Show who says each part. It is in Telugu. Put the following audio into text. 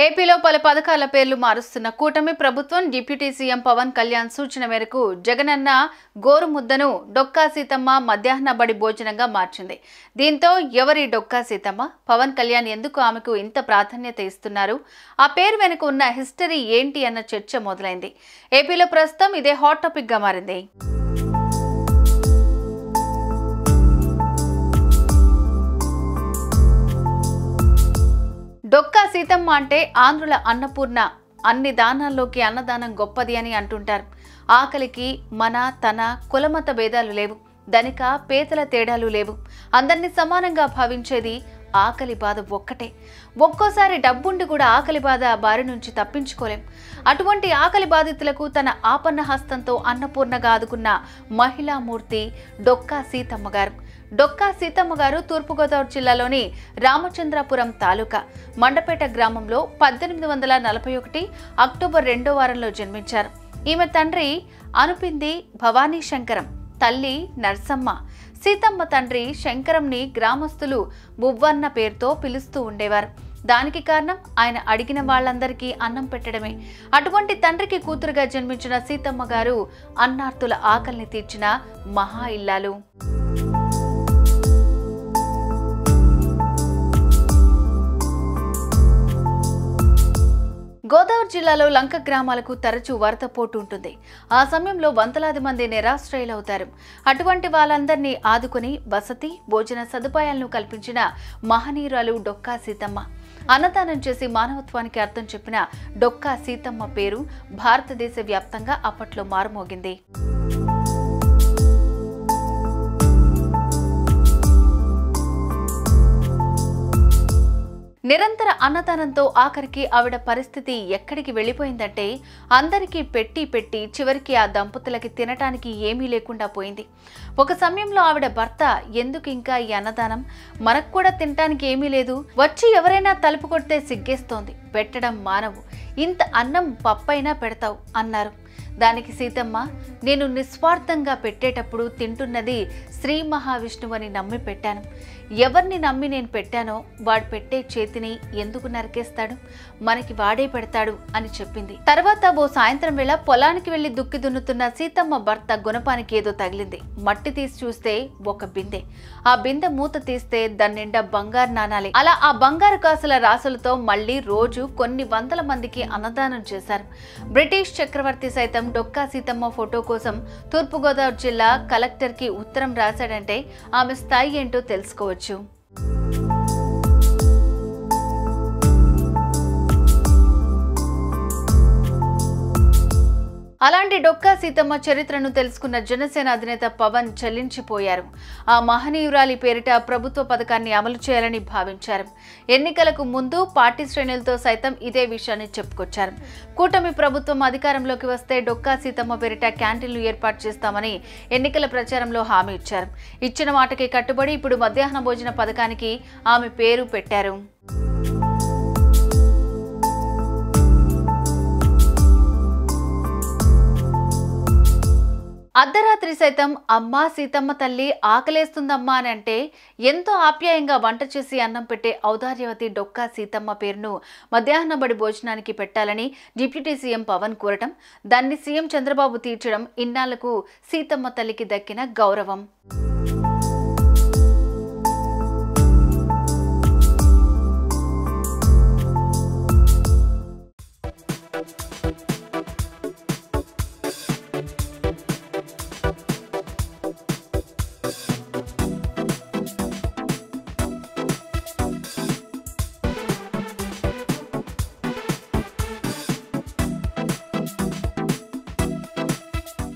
Speaker 1: ఏపీలో పలు పథకాల పేర్లు మారుస్తున్న కూటమి ప్రభుత్వం డిప్యూటీ సీఎం పవన్ కళ్యాణ్ సూచన మేరకు జగనన్న గోరుముద్దను డొక్కా సీతమ్మ మధ్యాహ్న బడి భోజనంగా మార్చింది. దీంతో ఎవరి డొక్కా సీతమ్మ, పవన్ కళ్యాణ్ ఎందుకు ఆమెకు ఇంత ప్రాధాన్యత ఇస్తున్నారు, ఆ పేరు వెనుక ఉన్న హిస్టరీ ఏంటి అన్న చర్చ మొదలైంది. ఏపీలో ప్రస్తుతం ఇదే హాట్ టాపిక్ గా మారింది. డొక్కా సీతమ్మ అంటే ఆంధ్రుల అన్నపూర్ణ. అన్ని దానాల్లోకి అన్నదానం గొప్పది అని అంటుంటారు. ఆకలికి మన తన కులమత భేదాలు లేవు, ధనిక పేదల తేడాలు లేవు. అందరినీ సమానంగా భావించేది ఆకలి బాధ ఒక్కటే. ఒక్కోసారి డబ్బుండి కూడా ఆకలి బాధ బారి నుంచి తప్పించుకోలేం. అటువంటి ఆకలి బాధితులకు తన ఆపన్న హస్తంతో అన్నపూర్ణగా ఆదుకున్న మహిళామూర్తి డొక్కా సీతమ్మ గారు. డొక్కా సీతమ్మ గారు తూర్పుగోదావరి జిల్లాలోని రామచంద్రాపురం తాలూకా మండపేట గ్రామంలో 1841 అక్టోబర్ 2వ వారంలో జన్మించారు. ఈమె తండ్రి అనుపింది భవానీ శంకరం, తల్లి నర్సమ్మ. సీతమ్మ తండ్రి శంకరంని గ్రామస్తులు బువ్వన్న పేరుతో పిలుస్తూ ఉండేవారు. దానికి కారణం ఆయన అడిగిన వాళ్ళందరికీ అన్నం పెట్టడమే. అటువంటి తండ్రికి కూతురుగా జన్మించిన సీతమ్మ గారు అన్నార్తుల ఆకలిని తీర్చిన మహా ఇల్లాలు. గోదావరి జిల్లాలో లంక గ్రామాలకు తరచూ వరద పోటు ఉంటుంది. ఆ సమయంలో వందలాది మంది నిరాశ్రయులవుతారు. అటువంటి వాళ్ళందరినీ ఆదుకుని వసతి, భోజన సదుపాయాలను కల్పించిన మహనీయురాలు డొక్కా సీతమ్మ. అన్నదానం చేసి మానవత్వానికి అర్థం చెప్పిన డొక్కా సీతమ్మ పేరు భారతదేశ వ్యాప్తంగా అప్పట్లో మారుమోగింది. నిరంతర అన్నదానంతో ఆఖరికి ఆవిడ పరిస్థితి ఎక్కడికి వెళ్ళిపోయిందంటే అందరికీ పెట్టి చివరికి ఆ దంపతులకి తినటానికి ఏమీ లేకుండా పోయింది. ఒక సమయంలో ఆవిడ భర్త, ఎందుకు ఇంకా ఈ అన్నదానం, మనకు కూడా తినటానికి ఏమీ లేదు, వచ్చి ఎవరైనా తలుపు కొడితే సిగ్గేస్తోంది, పెట్టడం మానవు, ఇంత అన్నం పప్పైనా పెడతావు అన్నారు. దానికి సీతమ్మ, నేను నిస్వార్థంగా పెట్టేటప్పుడు తింటున్నది శ్రీ మహావిష్ణువు అని నమ్మి పెట్టాను. ఎవరిని నమ్మి నేను పెట్టానో వాడు పెట్టే చేతిని ఎందుకు నరికేస్తాడు, మనకి వాడే పెడతాడు అని చెప్పింది. తర్వాత ఓ సాయంత్రం వేళ పొలానికి వెళ్లి దుక్కి దున్నుతున్న సీతమ్మ భర్త గుణపానికి ఏదో తగిలింది. మట్టి తీసి చూస్తే ఒక బిందె. ఆ బిందె మూత తీస్తే దాని నిండా బంగారు నాణాలే. అలా ఆ బంగారు కాసుల రాసులతో మళ్లీ రోజు కొన్ని వందల మందికి అన్నదానం చేశారు. బ్రిటిష్ చక్రవర్తి సైతం డొక్కా సీతమ్మ ఫోటో కోసం తూర్పుగోదావరి జిల్లా కలెక్టర్ కి ఉత్తరం రాశాడంటే ఆమె స్థాయి ఏంటో తెలుసుకోవచ్చు. అలాంటి డొక్కా సీతమ్మ చరిత్రను తెలుసుకున్న జనసేన అధినేత పవన్ చలించిపోయారు. ఆ మహనీయురాలి పేరిట ప్రభుత్వ పథకాన్ని అమలు చేయాలని భావించారు. ఎన్నికలకు ముందు పార్టీ శ్రేణులతో సైతం ఇదే విషయాన్ని చెప్పుకొచ్చారు. కూటమి ప్రభుత్వం అధికారంలోకి వస్తే డొక్కా సీతమ్మ పేరిట క్యాంటీన్లు ఏర్పాటు చేస్తామని ఎన్నికల ప్రచారంలో హామీ ఇచ్చారు. ఇచ్చిన మాటకి కట్టుబడి ఇప్పుడు మధ్యాహ్న భోజన పథకానికి ఆమె పేరు పెట్టారు. అర్ధరాత్రి సైతం అమ్మా సీతమ్మ తల్లి ఆకలేస్తుందమ్మా అని అంటే ఎంతో ఆప్యాయంగా వంట చేసి అన్నం పెట్టే ఔదార్యవతి డొక్కా సీతమ్మ పేరును మధ్యాహ్న బడి భోజనానికి పెట్టాలని డిప్యూటీ సీఎం పవన్ కోరటం, దాన్ని సీఎం చంద్రబాబు తీర్చడం ఇన్నాళ్లకు సీతమ్మ తల్లికి దక్కిన గౌరవం.